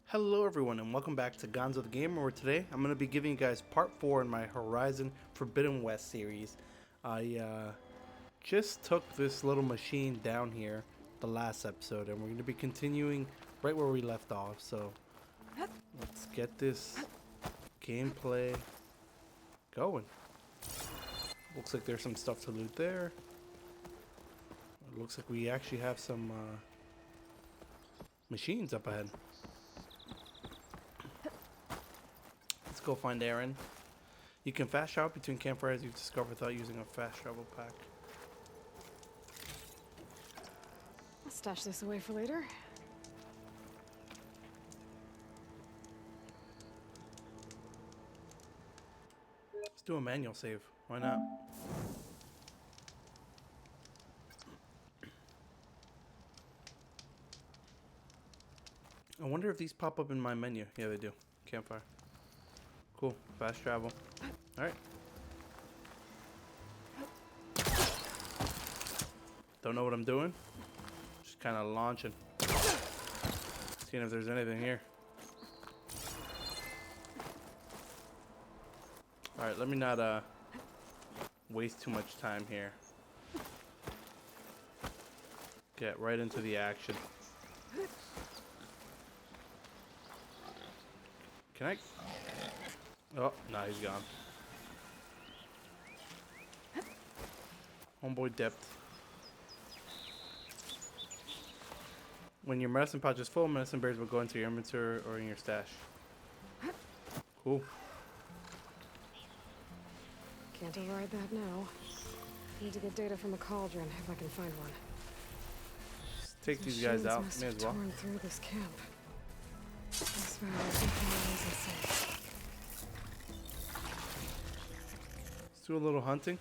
Hello everyone and welcome back to Gonzo the Gamer, where today I'm going to be giving you guys part 4 in my Horizon Forbidden West series. I just took this little machine down here the last episode and we're going to be continuing right where we left off. So let's get this gameplay going. Looks like there's some stuff to loot there. It looks like we actually have some machines up ahead. Let's go find Aaron. You can fast travel between campfires you've discovered without using a fast travel pack. I'll stash this away for later. Let's do a manual save. Why not? I wonder if these pop up in my menu. Yeah, they do. Campfire. Cool. Fast travel. Alright. Don't know what I'm doing. Just kind of launching. Seeing if there's anything here. Alright, let me not waste too much time here. Get right into the action. Can I? Oh, no, he's gone. Homeboy dipped. When your medicine pouch is full, medicine berries will go into your inventory or in your stash. Cool. Can't override that now. Need to get data from a cauldron if I can find one. Let's take these guys out. May as well. Torn through this camp. This valley definitely isn't safe. Let's do a little hunting.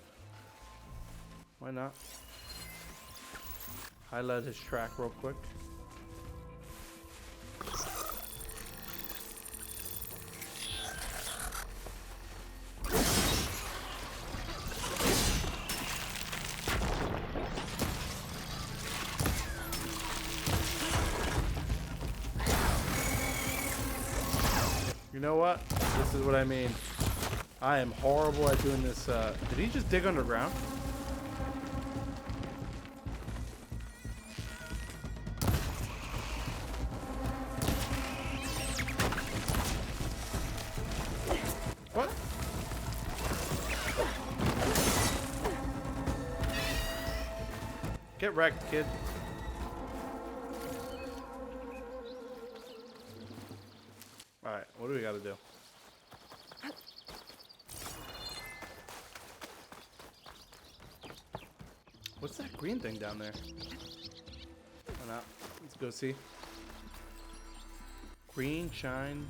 Why not? Highlight his track real quick. You know what? This is what I mean. I am horrible at doing this. Did he just dig underground? What? Get wrecked, kid. Alright, what do we gotta do? What's that green thing down there? Why not? Let's go see. Green shine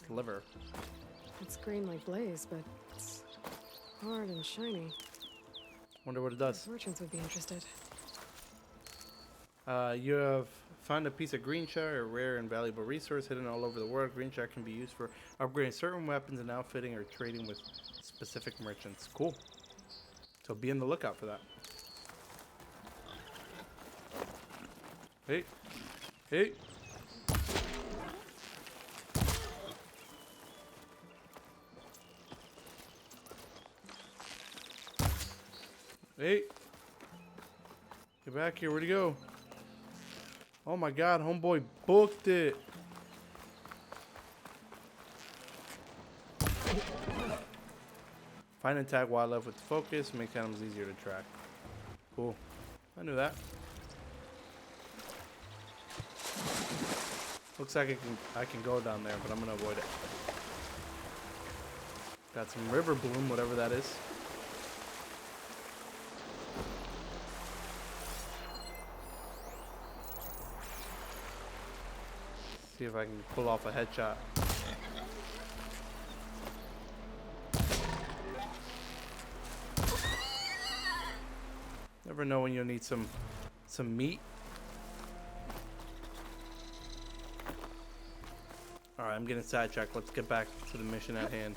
sliver. It's green like blaze, but it's hard and shiny. Wonder what it does. Merchants would be interested. You have found a piece of green char, a rare and valuable resource hidden all over the world. Green char can be used for upgrading certain weapons and outfitting or trading with specific merchants. Cool. So be on the lookout for that. Hey. Hey. Hey. Get back here. Where'd he go? Oh my god, homeboy booked it. Find and tag wildlife with focus, make animals easier to track. Cool. I knew that. Looks like I can go down there, but I'm gonna avoid it. Got some river bloom, whatever that is. See if I can pull off a headshot. Never know when you'll need some meat. Alright, I'm getting sidetracked. Let's get back to the mission at hand.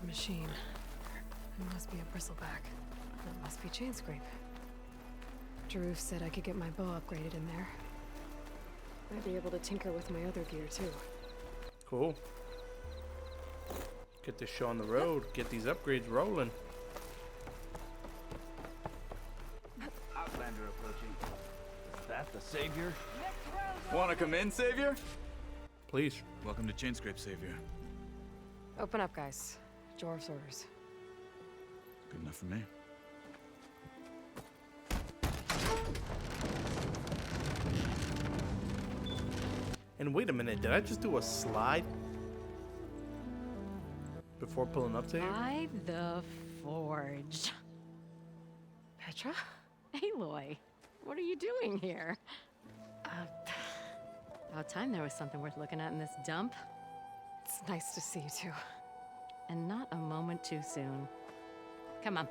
machine. It must be a bristleback. It must be chain scrape. Jaruf said I could get my bow upgraded in there. I'd be able to tinker with my other gear too. Cool. Get this show on the road. Get these upgrades rolling. Outlander approaching. Is that the Savior? Want to come in, Savior? Please. Welcome to Chainscrape, Savior. Open up, guys. Jaruf's orders. Good enough for me. And wait a minute, did I just do a slide before pulling up to here? By the forge. Petra? Aloy, what are you doing here? About time there was something worth looking at in this dump. It's nice to see you too. And not a moment too soon. Come on.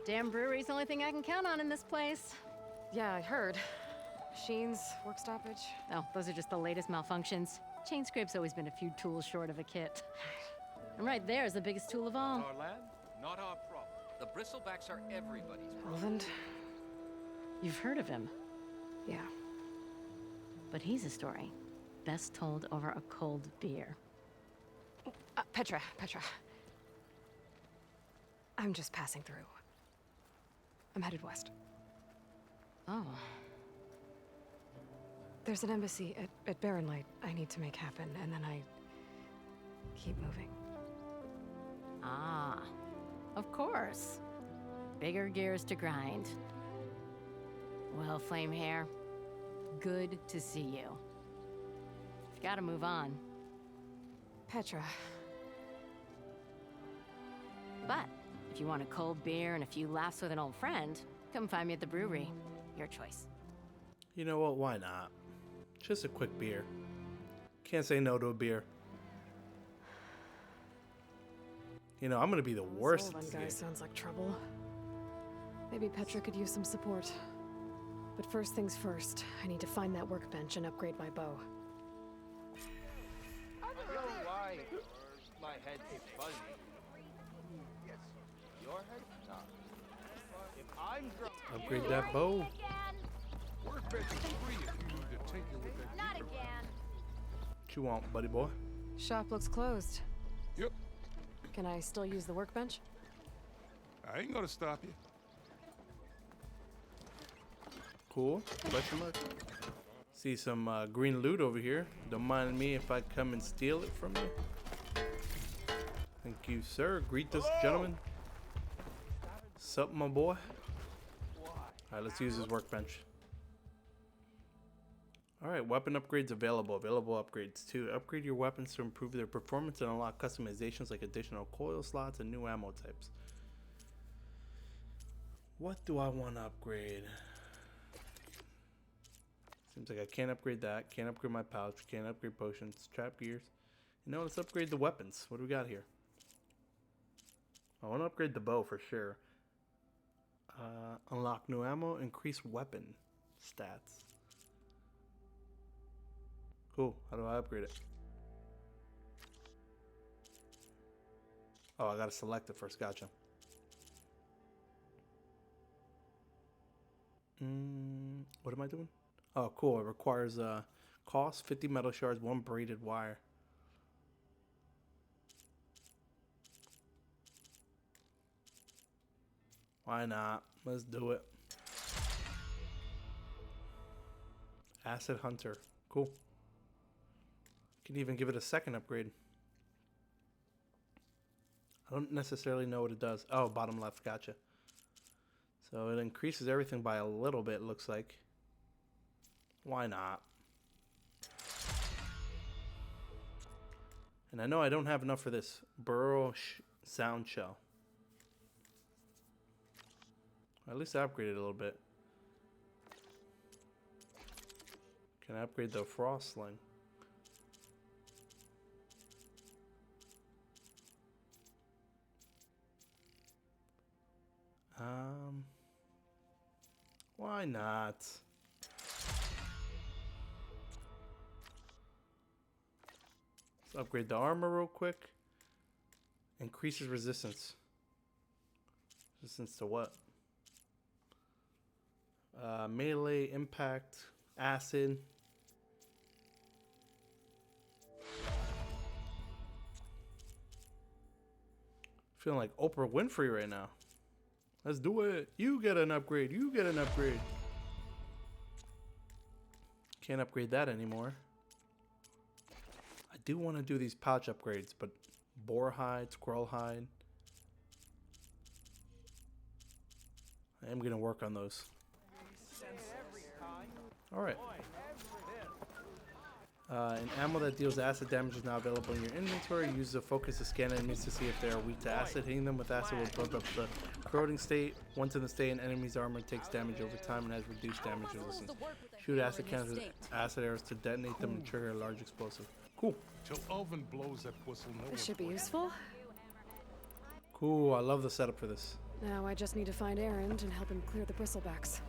Damn brewery's the only thing I can count on in this place. Yeah, I heard. Machines, work stoppage. Oh, those are just the latest malfunctions. Chainscrape's always been a few tools short of a kit. And right there is the biggest tool of all. Our land, not our problem. The bristlebacks are everybody's problem. Roland? You've heard of him, Yeah. but he's a story best told over a cold beer. Petra. I'm just passing through. I'm headed west. Oh, There's an embassy at Barren Light I need to make happen, and then I keep moving. ah, of course. Bigger gears to grind. Well, Flame Hair, good to see you. Gotta move on. Petra. But if you want a cold beer and a few laughs with an old friend, come find me at the brewery. Your choice. You know what? Why not? Just a quick beer. Can't say no to a beer. You know, I'm gonna be the worst at This this guy game. sounds like trouble. Maybe Petra could use some support. But first things first, I need to find that workbench and upgrade my bow. I don't know why my head is fuzzy. Yes, your head? No. If I'm drunk, Upgrade that bow. workbench is free if you need to tinker with that. Not again. What you want, buddy boy? Shop looks closed. Yep, Can I still use the workbench? I ain't gonna stop you. Cool. Question mark. See some green loot over here. Don't mind me if I come and steal it from you. Thank you, sir. Greet this gentleman. Sup, my boy? Alright, let's use his workbench. Alright, weapon upgrades available. Available upgrades too. Upgrade your weapons to improve their performance and unlock customizations like additional coil slots and new ammo types. What do I want to upgrade? Seems like I can't upgrade that. Can't upgrade my pouch. Can't upgrade potions. Trap gears. You know, let's upgrade the weapons. What do we got here? I want to upgrade the bow for sure. Unlock new ammo. Increase weapon stats. Cool. How do I upgrade it? Oh, I gotta select it first. Gotcha. What am I doing? Oh, cool. It requires cost 50 metal shards, 1 braided wire. Why not? Let's do it. Acid Hunter. Cool. Can even give it a second upgrade. I don't necessarily know what it does. Oh, bottom left. Gotcha. So it increases everything by a little bit, looks like. Why not? And I know I don't have enough for this burrow sound shell. At least I upgraded a little bit. Can I upgrade the frost sling? Why not? upgrade the armor real quick. Increases resistance. Resistance to what? Melee, impact, acid. Feeling like Oprah Winfrey right now. Let's do it. You get an upgrade. You get an upgrade. Can't upgrade that anymore. I do want to do these pouch upgrades, but boar hide, squirrel hide. I am going to work on those. Alright. An ammo that deals acid damage is now available in your inventory. Use the focus to scan enemies to see if they are weak to acid. Hitting them with acid will build up the corroding state. Once in the state, an enemy's armor takes damage over time and has reduced damage resistance. Shoot acid cannons with acid arrows to detonate them and trigger a large explosive. Cool. Till Elvin blows that whistle, no This one should be useful. Cool. I love the setup for this. Now I just need to find Erend and help him clear the bristlebacks.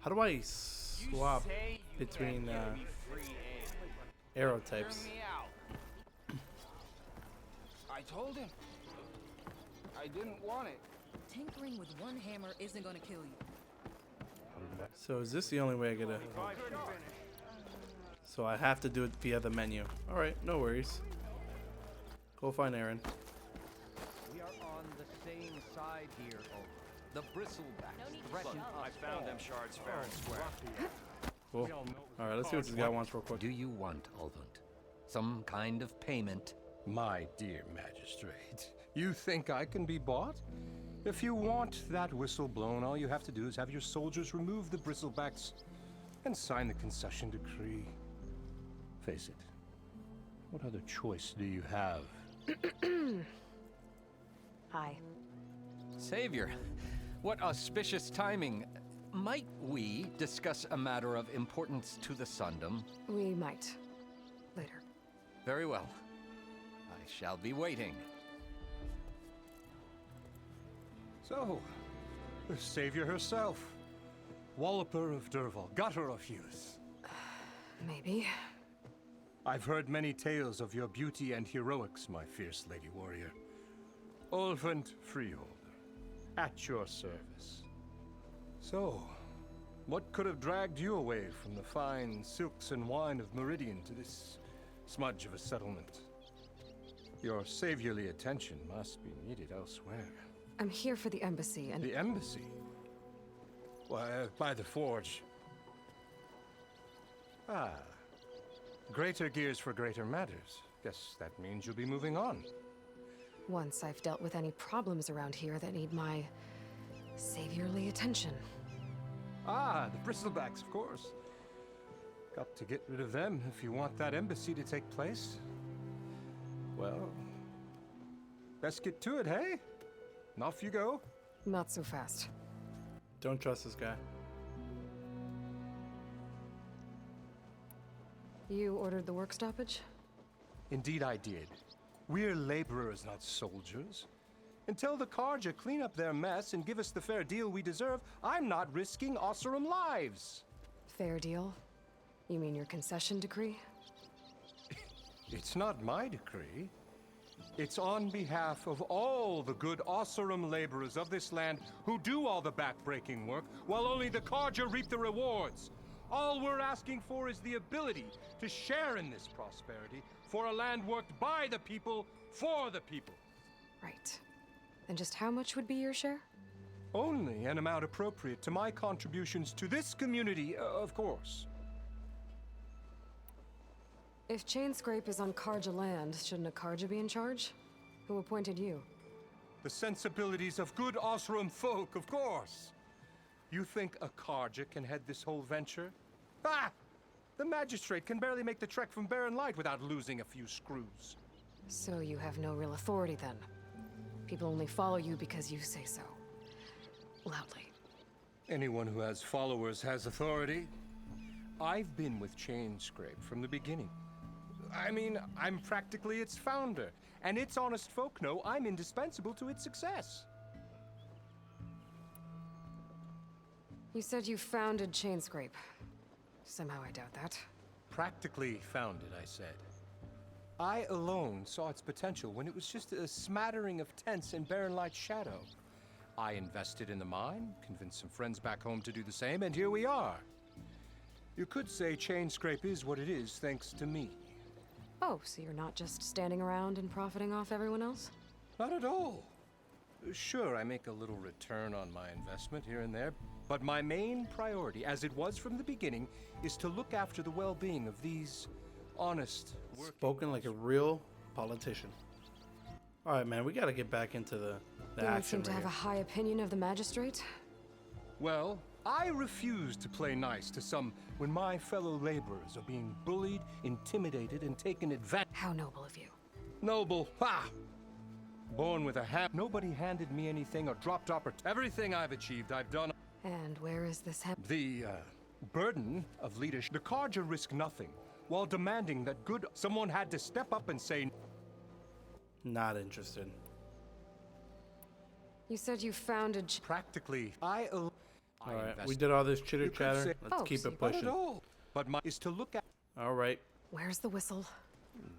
How do I swap between arrow types? I told him. I didn't want it. Tinkering with one hammer isn't gonna kill you. So is this the only way I get it? So I have to do it via the menu. Alright, no worries. Go find Aaron. We are on the same side here, Oak. The bristlebacks threaten us. I found them shards fair and square. Cool. Alright, let's see what this guy wants real quick. Do you want, Ulvund? Some kind of payment? My dear magistrate, you think I can be bought? If you want that whistle blown, all you have to do is have your soldiers remove the bristlebacks and sign the concession decree. Face it, what other choice do you have? Hi. Savior, what auspicious timing. Might we discuss a matter of importance to the Sundom? We might. Later. Very well. I shall be waiting. So, the savior herself, Walloper of Derval, gutter of youth. Maybe. I've heard many tales of your beauty and heroics, my fierce lady warrior. Ulvund Freeholder, at your service. So, what could have dragged you away from the fine silks and wine of Meridian to this smudge of a settlement? Your saviorly attention must be needed elsewhere. I'm here for the embassy and... The embassy? Why, by the forge. Ah. Greater gears for greater matters. Guess that means you'll be moving on. Once I've dealt with any problems around here that need my saviorly attention. Ah, the bristlebacks, of course. Got to get rid of them if you want that embassy to take place. Well, best get to it, hey? And off you go. Not so fast. Don't trust this guy. You ordered the work stoppage? Indeed I did. We're laborers, not soldiers. Until the Karja clean up their mess and give us the fair deal we deserve, I'm not risking Osseram lives. Fair deal? You mean your concession decree? It's not my decree. It's on behalf of all the good Osseram laborers of this land who do all the backbreaking work, while only the Karja reap the rewards. All we're asking for is the ability to share in this prosperity for a land worked by the people, for the people. Right. And just how much would be your share? Only an amount appropriate to my contributions to this community, of course. If Chainscrape is on Karja land, shouldn't a Karja be in charge? Who appointed you? The sensibilities of good Osseram folk, of course. You think a Karja can head this whole venture? Ah! The magistrate can barely make the trek from Barren Light without losing a few screws. So you have no real authority then? People only follow you because you say so. Loudly. Anyone who has followers has authority. I've been with Chainscrape from the beginning. I mean, I'm practically its founder, and its honest folk know I'm indispensable to its success. You said you founded Chainscrape. Somehow I doubt that. Practically found it, I said. I alone saw its potential when it was just a smattering of tents in Barren Light's shadow. I invested in the mine, convinced some friends back home to do the same, and here we are. You could say Chainscrape is what it is thanks to me. Oh, so you're not just standing around and profiting off everyone else? Not at all. Sure, I make a little return on my investment here and there, but my main priority, as it was from the beginning, is to look after the well-being of these honest workers. Spoken like a real politician. All right, man, we got to get back into the You don't action seem to right have a here. high opinion of the magistrate. Well, I refuse to play nice to some when my fellow laborers are being bullied, intimidated, and taken advantage. How noble of you. Noble, ha! Born with a hand. Nobody handed me anything or dropped everything I've achieved, I've done. And where is this The burden of leadership. The Carja risk nothing, while demanding that someone had to step up and say. Not interested. You said you founded... Practically, All right, we did all this chitter You could chatter. say- Let's Oh, keep so it you- Not pushing. at all. But my is to look at All right. Where's the whistle?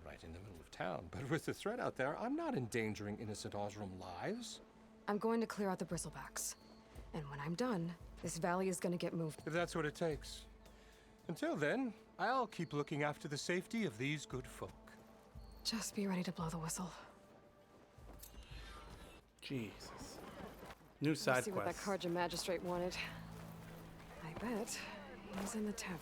right in the middle of town. But with the threat out there, I'm not endangering innocent Osram lives. I'm going to clear out the bristlebacks. And when I'm done, this valley is going to get moved. If that's what it takes. Until then, I'll keep looking after the safety of these good folk. Just be ready to blow the whistle. Jesus. New Let's side see what that quest. Carja magistrate wanted. I bet he's in the tavern.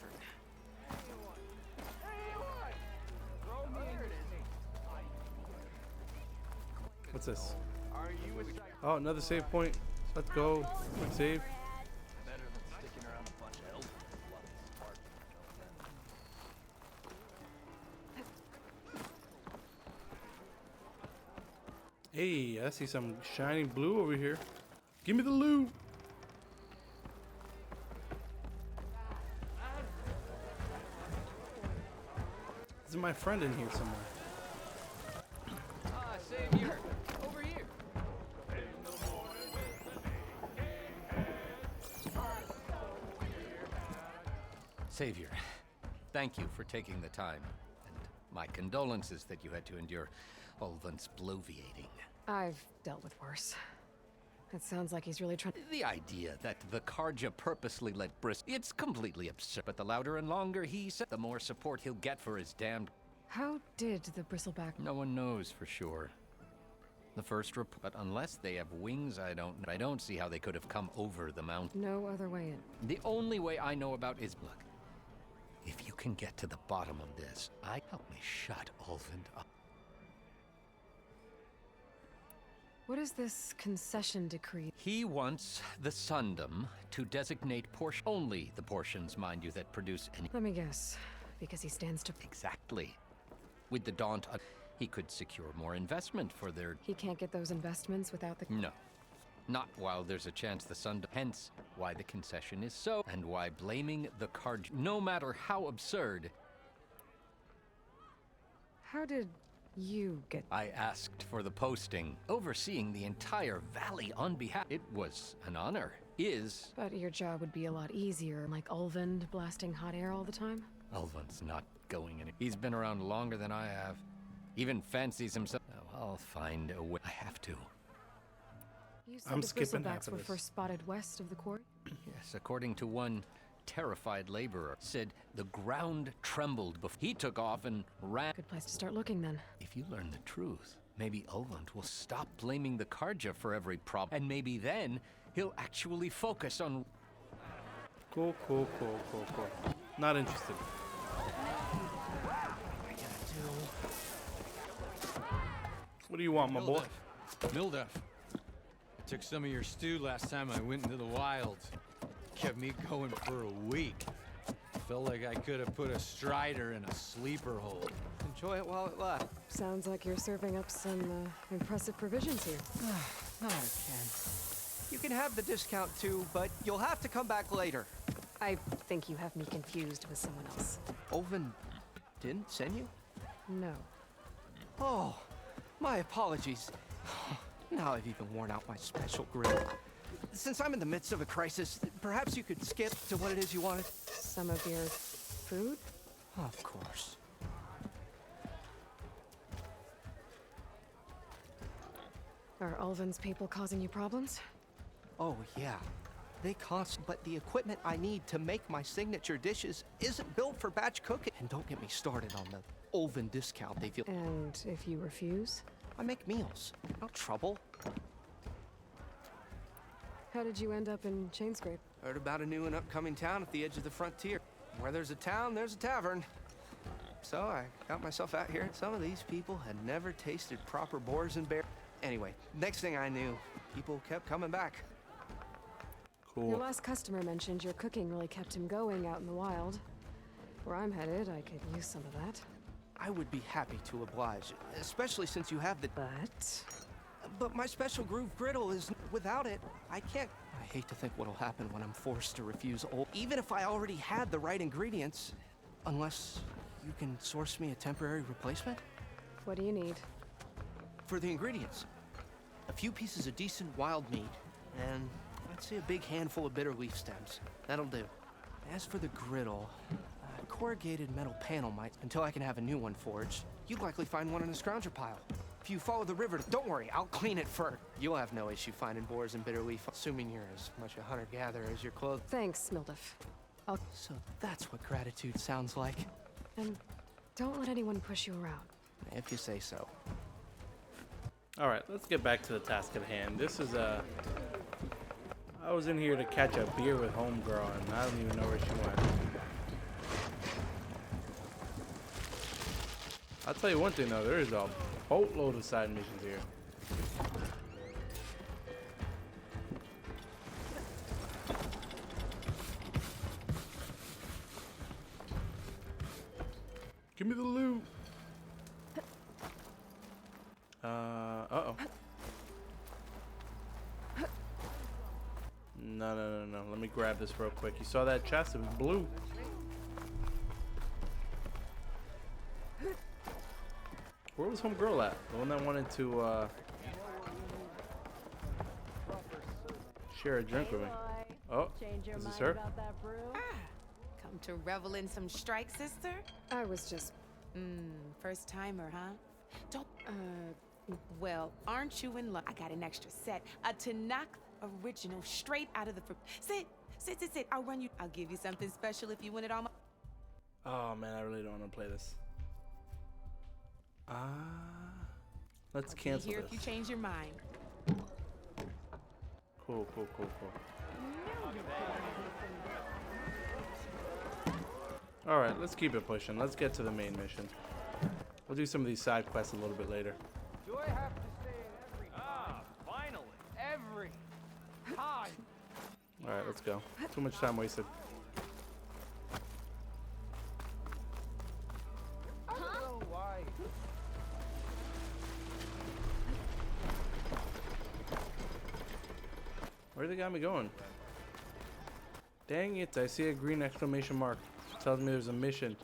What's this? Oh, another save point. Let's go. Quick save. Better than sticking around a bunch of elves. Hey, I see some shining blue over here. Give me the loot. This is my friend in here somewhere. Ah, Savior! Over here! Savior, thank you for taking the time. And my condolences that you had to endure Ulvan's bloviating. I've dealt with worse. It sounds like he's really trying. The idea that the Karja purposely let it's completely absurd. But the louder and longer he said, the more support he'll get for his damned... How did the bristleback... No one knows for sure. The first but unless they have wings, I don't see how they could have come over the mountain. No other way in. The only way I know about is... Look, if you can get to the bottom of this, help me shut Ulvan up. What is this concession decree? He wants the Sundom to designate only the portions, mind you, that produce any... Let me guess. Because he stands to... Exactly. With the Daunt, he could secure more investment for their... He can't get those investments without the... No. Not while there's a chance the Sundom... Hence, why the concession is so, and why blaming the Karj... No matter how absurd... How did you get... I asked for the posting, overseeing the entire valley on behalf... It was an honor. Is... But your job would be a lot easier, like Ulvund blasting hot air all the time? Ulvan's not going in. He's been around longer than I have. Even fancies himself... Oh, I'll find a way. I have to. You said I'm the skipping half bristlebacks of were this. first spotted west of the quarry? Yes, according to one terrified laborer, said the ground trembled before he took off and ran. Good place to start looking then. If you learn the truth, maybe Ulvund will stop blaming the Karja for every problem, and maybe then he'll actually focus on... Cool. Not interested. What do you want, my boy? Mildef. Took some of your stew last time I went into the wilds. Kept me going for a week. Felt like I could have put a strider in a sleeper hole. Enjoy it while it lasts. Sounds like you're serving up some impressive provisions here. Not again. You can have the discount too, but you'll have to come back later. I think you have me confused with someone else. Oven didn't send you? No. Oh, my apologies. Now I've even worn out my special grill. Since I'm in the midst of a crisis, perhaps you could skip to what it is you wanted? Some of your food? Of course. Are Ulvin's people causing you problems? Oh, yeah. They cost, but the equipment I need to make my signature dishes isn't built for batch cooking. And don't get me started on the Ulvin discount they feel. And if you refuse? I make meals, not trouble. How did you end up in Chainscrape? Heard about a new and upcoming town at the edge of the frontier. Where there's a town, there's a tavern. So I got myself out here. Some of these people had never tasted proper boars and bears. Anyway, next thing I knew, people kept coming back. Cool. Your last customer mentioned your cooking really kept him going out in the wild. Where I'm headed, I could use some of that. I would be happy to oblige, especially since you have the... But my special groove griddle is... Without it, I can't... I hate to think what'll happen when I'm forced to refuse even if I already had the right ingredients. Unless you can source me a temporary replacement? What do you need? For the ingredients, a few pieces of decent wild meat, and I'd say a big handful of bitter leaf stems. That'll do. As for the griddle, a corrugated metal panel might, until I can have a new one forged. You'd likely find one in a scrounger pile. If you follow the river, don't worry, I'll clean it first. You'll have no issue finding boars and bitter leaf, assuming you're as much a hunter-gatherer as your clothes. Thanks, Mildif. So that's what gratitude sounds like. And don't let anyone push you around. If you say so. All right, let's get back to the task at hand. This is I was in here to catch a beer with homegirl, and I don't even know where she went. I'll tell you one thing though, there is a boatload of side missions here. Give me the loot. Uh-oh. No. Let me grab this real quick. You saw that chest? It was blue. Where was homegirl at? The one that wanted to, share a drink with me. Oh, is this her? Come to revel in some strike, sister? I was just... First timer, huh? Don't... Well, aren't you in luck? I got an extra set. A Tanakh original, straight out of the... Sit. I'll run you... I'll give you something special if you win it all. Oh man, I really don't want to play this. Let's cancel Here this. if you change your mind. Cool. All right, let's keep it pushing. Let's get to the main mission. We'll do some of these side quests a little bit later. Do I have to stay in every... Finally. Every time. All right, let's go. Too much time wasted. I don't know why. Where they got me going? Dang it, I see a green exclamation mark. Tells me there's a mission.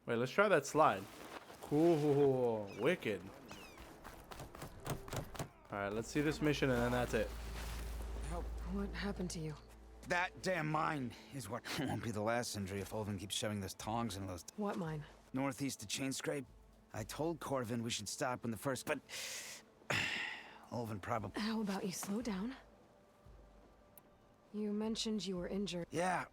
Wait, let's try that slide. Cool. Wicked. Alright, let's see this mission and then that's it. What happened to you? That damn mine is what won't be the last injury if Ulvin keeps shoving those tongs into those... What mine? Northeast of Chainscrape. I told Corvin we should stop when the first... But... Ulvin probably... How about you slow down? You mentioned you were injured. Yeah.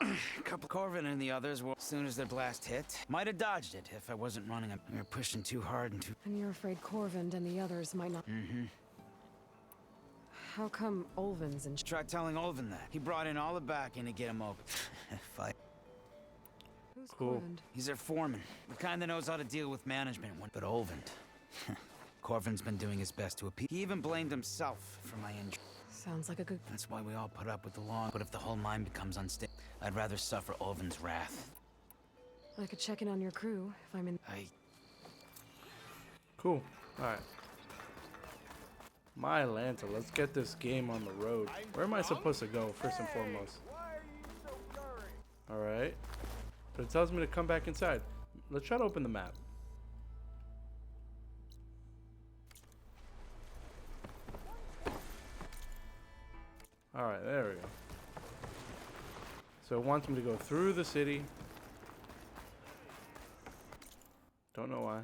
A couple Corvin and the others were... As soon as their blast hit, might have dodged it if I wasn't running them. We were pushing too hard and too... And you're afraid Corvind and the others might not... How come Ulvin's in... Try telling Ulvin that. He brought in all the backing to get him open. Fight. Who's Cool. Corvind? He's their foreman. The kind that knows how to deal with management. But Ulvin... Corvin's been doing his best to appease. He even blamed himself for my injury. Sounds like a good... That's why we all put up with the law. But if the whole mine becomes unstable, I'd rather suffer Ulvin's wrath. I could check in on your crew if I'm in... Cool. Alright. My Lanta, let's get this game on the road. Where am I supposed to go, first and foremost? Alright. But it tells me to come back inside. Let's try to open the map. Alright, there we go. So it wants me to go through the city. Don't know why.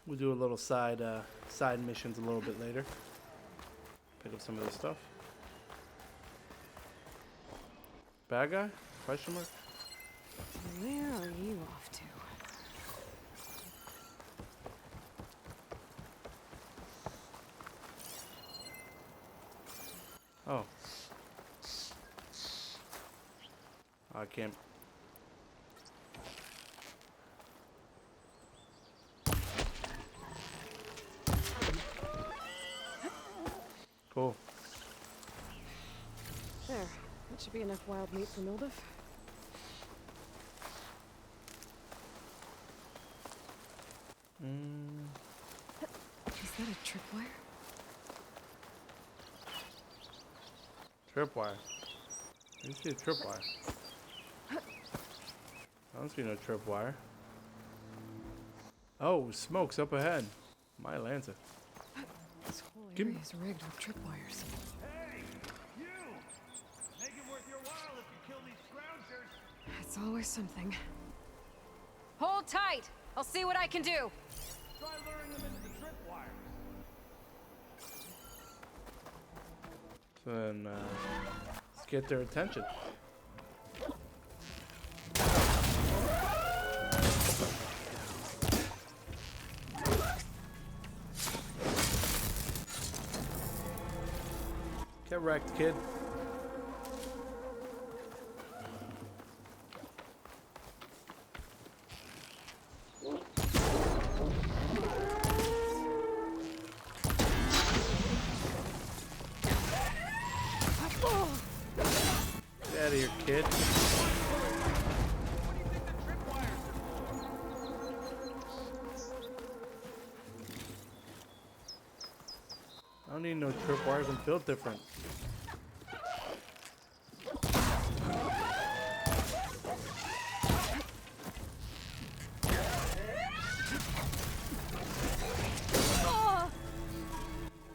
We'll do a little side missions a little bit later. Pick up some of this stuff. Bad guy? Question mark? Where are you off to? Oh. I can't. Cool. There. That should be enough wild meat for Mildif. Is that a tripwire? Tripwire. You see a tripwire? I don't see no tripwire. Oh, smoke's up ahead. My Lancer. This whole Give area me- is rigged with tripwires. Hey, you! Make it worth your while if you kill these scroungers. It's always something. Hold tight! I'll see what I can do. Try luring them into the tripwire. So then, let's get their attention. Get wrecked, kid. Get out of here, kid. I don't need no tripwires. I'm built different.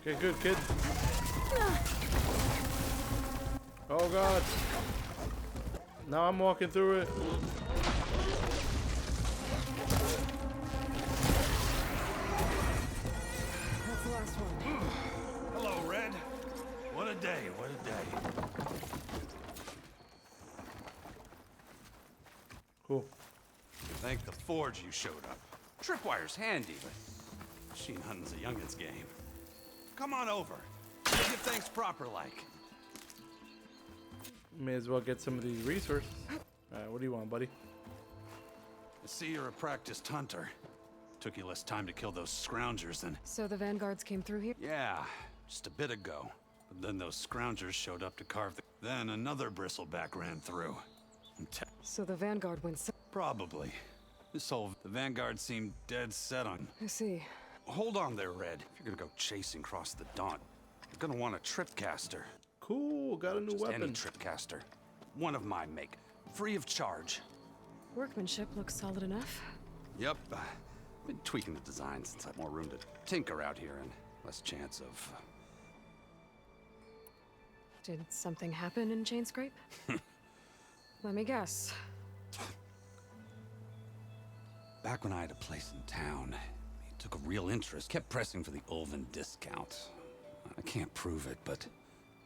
Okay, good, kid. Oh god. Now I'm walking through it. That's the last one. Hello, Red. What a day, what a day. Cool. Thank the Forge you showed up. Tripwire's handy, but machine hunting's a youngin's game. Come on over. Give thanks proper like. May as well get some of these resources. Alright, what do you want, buddy? I see you're a practiced hunter. Took you less time to kill those scroungers than... So the vanguards came through here? Yeah, just a bit ago. But then those scroungers showed up to carve the... Then another bristleback ran through. So the vanguard went Probably. This whole... The Vanguard seemed dead set on... I see. Hold on there, Red. If you're gonna go chasing across the dawn, you're gonna want a tripcaster. Cool, got a new Just weapon. any tripcaster. One of my make. Free of charge. Workmanship looks solid enough. Yep. Been tweaking the design since I have more room to tinker out here and less chance of... Did something happen in Chainscrape? Let me guess. Back when I had a place in town, he took a real interest, kept pressing for the Ulven discount. I can't prove it, but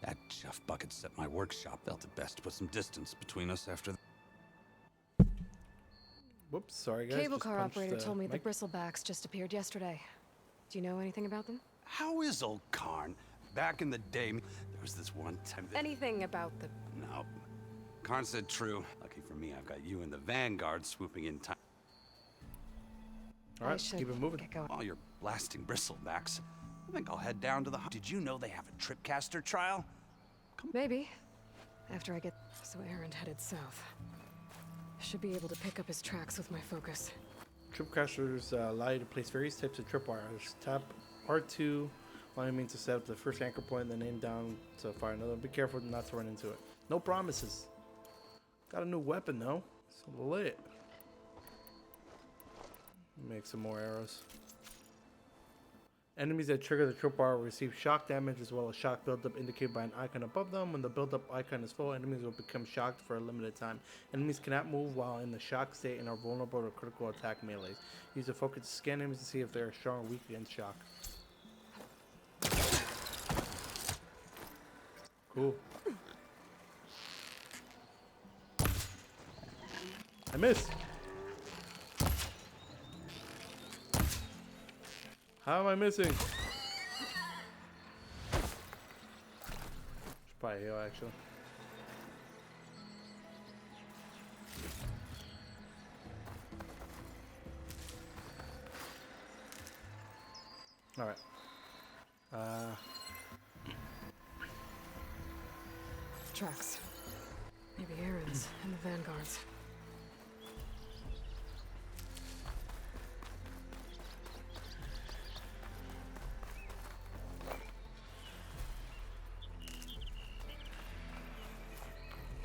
that Jeff Bucket set my workshop. Felt it best to put some distance between us after Whoops, sorry guys. Cable just car punched operator told me the mic. bristlebacks just appeared yesterday. Do you know anything about them? How is old Karn? Back in the day, there was this one time that... Anything about the... No. Karn said true. Lucky for me, I've got you and the Vanguard swooping in time. All I right, should keep it moving. get going. While you're blasting bristlebacks, I think I'll head down to the... Did you know they have a tripcaster trial? Maybe. After I get... So Aaron headed south. Should be able to pick up his tracks with my focus. Tripcasters allow you to place various types of tripwires. Tap R2 allowing me to set up the first anchor point, then aim down to fire another. Be careful not to run into it. No promises. Got a new weapon though. So lit. Make some more arrows. Enemies that trigger the tripwire will receive shock damage as well as shock buildup indicated by an icon above them. When the buildup icon is full, enemies will become shocked for a limited time. Enemies cannot move while in the shock state and are vulnerable to critical attack melees. Use the focus to scan enemies to see if they are strong or weak against shock. Cool. I missed. How am I missing? Should probably heal actually. All right. Tracks. Maybe Aaron's and the Vanguards.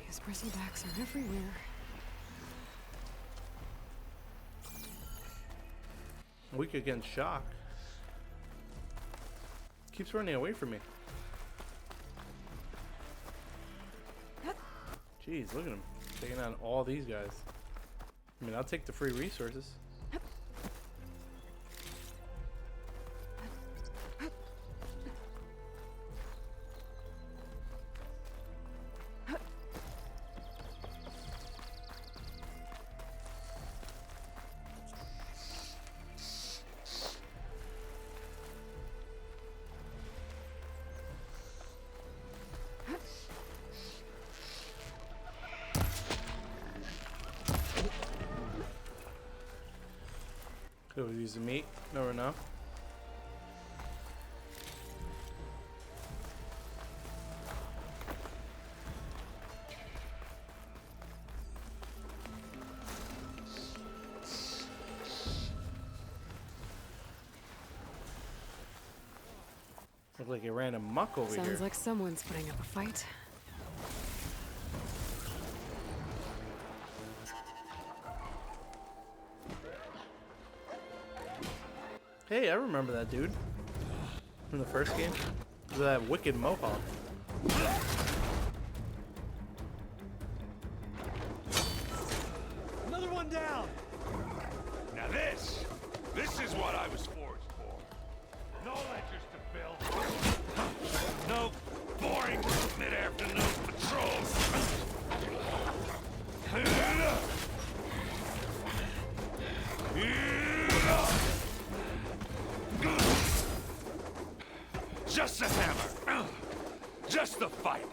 These bristlebacks are everywhere. Weak against shock. Keeps running away from me. Jeez, look at him. Taking on all these guys. I mean, I'll take the free resources. Could we use the meat? Never know. Look like it ran amok over here. Sounds like someone's putting up a fight. Hey, I remember that dude from the first game. That wicked mohawk. Another one down. Now this is what I was forged for. No ledgers to build. No boring mid-afternoon patrols. Just a hammer. Just the fight.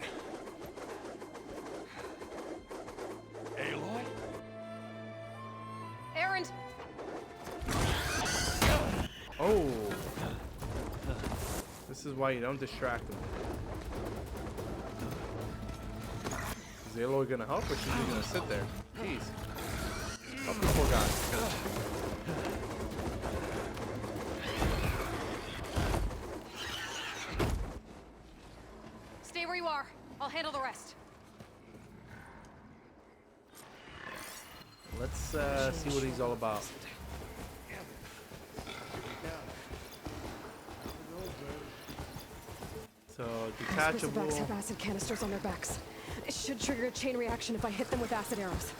Aloy? Aaron! Oh. This is why you don't distract him. Is Aloy gonna help or is she just gonna sit there? Jeez. Help the poor guy. Stay where you are. I'll handle the rest. Let's see what he's all about. So, detachable. Bristlebacks have acid canisters on their backs. It should trigger a chain reaction if I hit them with acid arrows.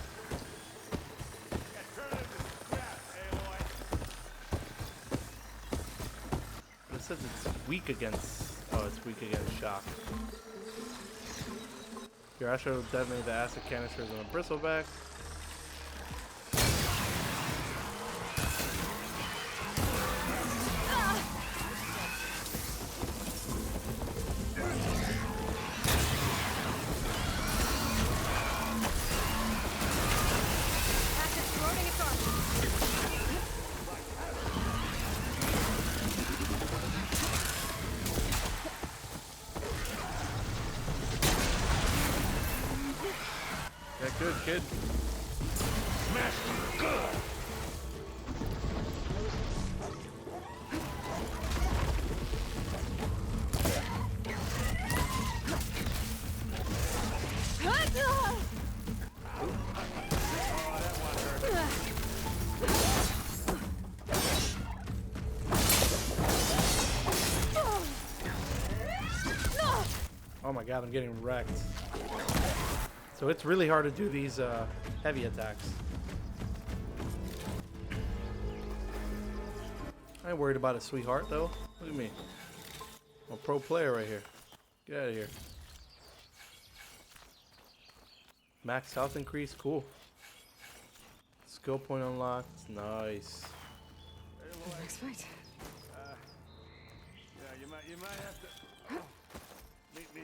It says it's weak against. Oh, it's weak against shock. Your Astro will detonate the acid canisters on a bristleback. Yeah, good, kid. Smash them good. my god, I'm getting wrecked. So it's really hard to do these heavy attacks. I ain't worried about it, sweetheart, though. Look at me. I'm a pro player right here. Get out of here. Max health increase, cool. Skill point unlocked, nice. Next fight. Yeah, you might have to meet me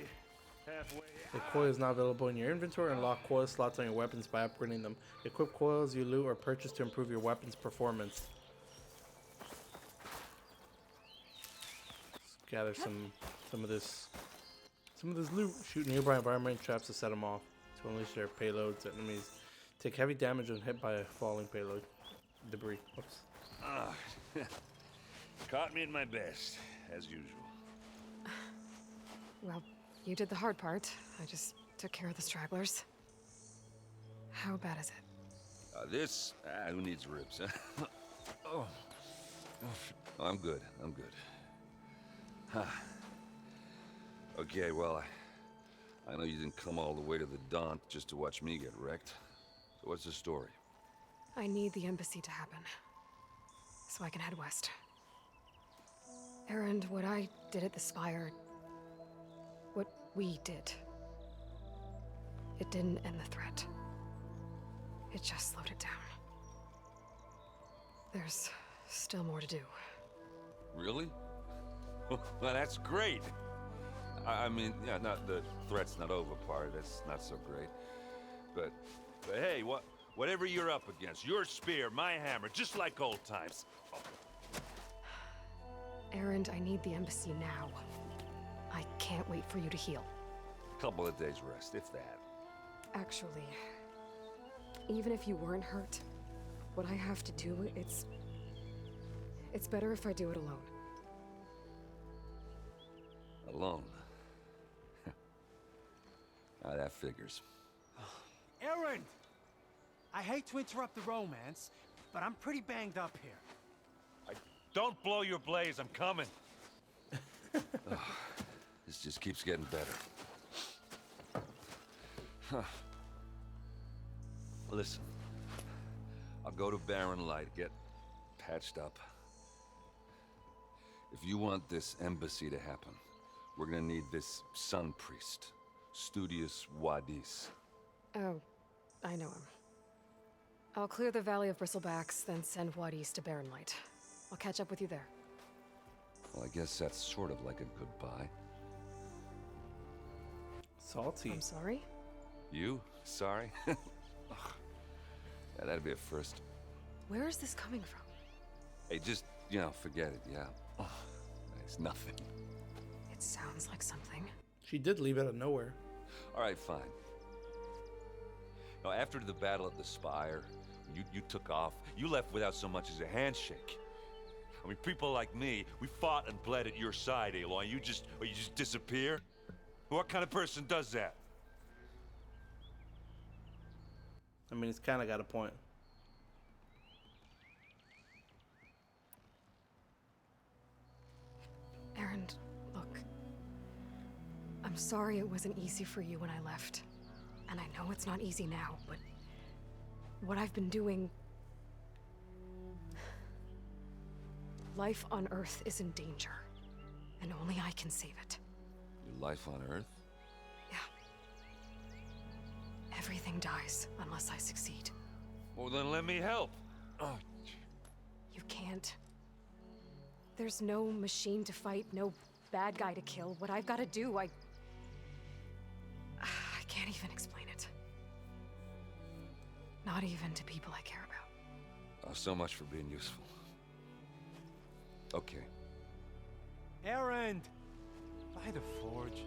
halfway. The coil is not available in your inventory. Unlock coil slots on your weapons by upgrading them. Equip coils you loot or purchase to improve your weapon's performance. Let's gather some of this loot. Shoot nearby environment traps to set them off. To unleash their payloads. Enemies take heavy damage when hit by a falling payload debris. Whoops. Ah, caught me at my best, as usual. Well, you did the hard part. I just took care of the stragglers. How bad is it? Who needs ribs, huh? Oh, I'm good. I'm good. Huh. Okay, well, I know you didn't come all the way to the Daunt just to watch me get wrecked. So what's the story? I need the embassy to happen, so I can head west. Erend, what I did at the Spire, what we did, it didn't end the threat. It just slowed it down. There's still more to do. Really? Well, that's great. I mean, yeah, not the threat's not over part. That's not so great. But hey, whatever you're up against, your spear, my hammer, just like old times. Erend, I need the embassy now. I can't wait for you to heal. Couple of days rest, if that. Actually, even if you weren't hurt, what I have to do, it's better if I do it alone. Alone. That figures. Erend! I hate to interrupt the romance, but I'm pretty banged up here. Don't blow your blaze, I'm coming. This just keeps getting better. Huh. Listen, I'll go to Barren Light, get patched up. If you want this embassy to happen, we're gonna need this sun priest, Studius Wadis. Oh, I know him. I'll clear the Valley of Bristlebacks, then send Wadis to Barren Light. I'll catch up with you there. Well, I guess that's sort of like a goodbye. Salty. I'm sorry? You? Sorry? Ugh. Yeah, that'd be a first. Where is this coming from? Hey, just, forget it, yeah. Ugh. It's nothing. It sounds like something. She did leave out of nowhere. All right, fine. Now, after the battle at the Spire, you took off. You left without so much as a handshake. I mean, people like me, we fought and bled at your side, Aloy. You just disappear? What kind of person does that? I mean, it's kind of got a point. Erend, look. I'm sorry it wasn't easy for you when I left. And I know it's not easy now, but what I've been doing... Life on Earth is in danger, and only I can save it. Your life on Earth? Yeah. Everything dies unless I succeed. Well, then let me help. Oh. You can't. There's no machine to fight, no bad guy to kill. What I've got to do, I can't even explain it. Not even to people I care about. Oh, so much for being useful. Okay. Erend! By the forge.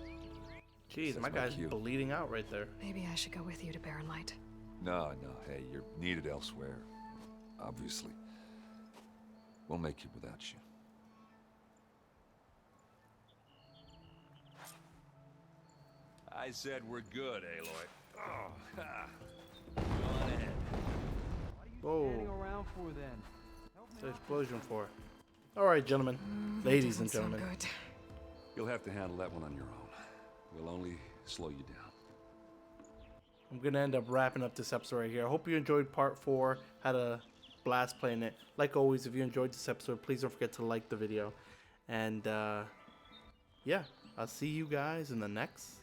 Jeez, my guy's bleeding out right there. Maybe I should go with you to Barren Light. No, hey, you're needed elsewhere. Obviously. We'll make it without you. I said we're good, Aloy. Oh, ha. Go on ahead. Whoa. Standing around for then? What's the explosion for? All right, gentlemen, ladies and Doesn't sound gentlemen. good. You'll have to handle that one on your own. will only slow you down. I'm gonna end up wrapping up this episode right here. I hope you enjoyed part 4. Had a blast playing it. Like always, if you enjoyed this episode, please don't forget to like the video. And yeah, I'll see you guys in the next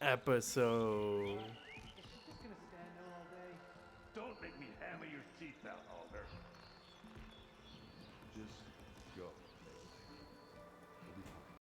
episode. Don't make me hammer your teeth out, Alder. Just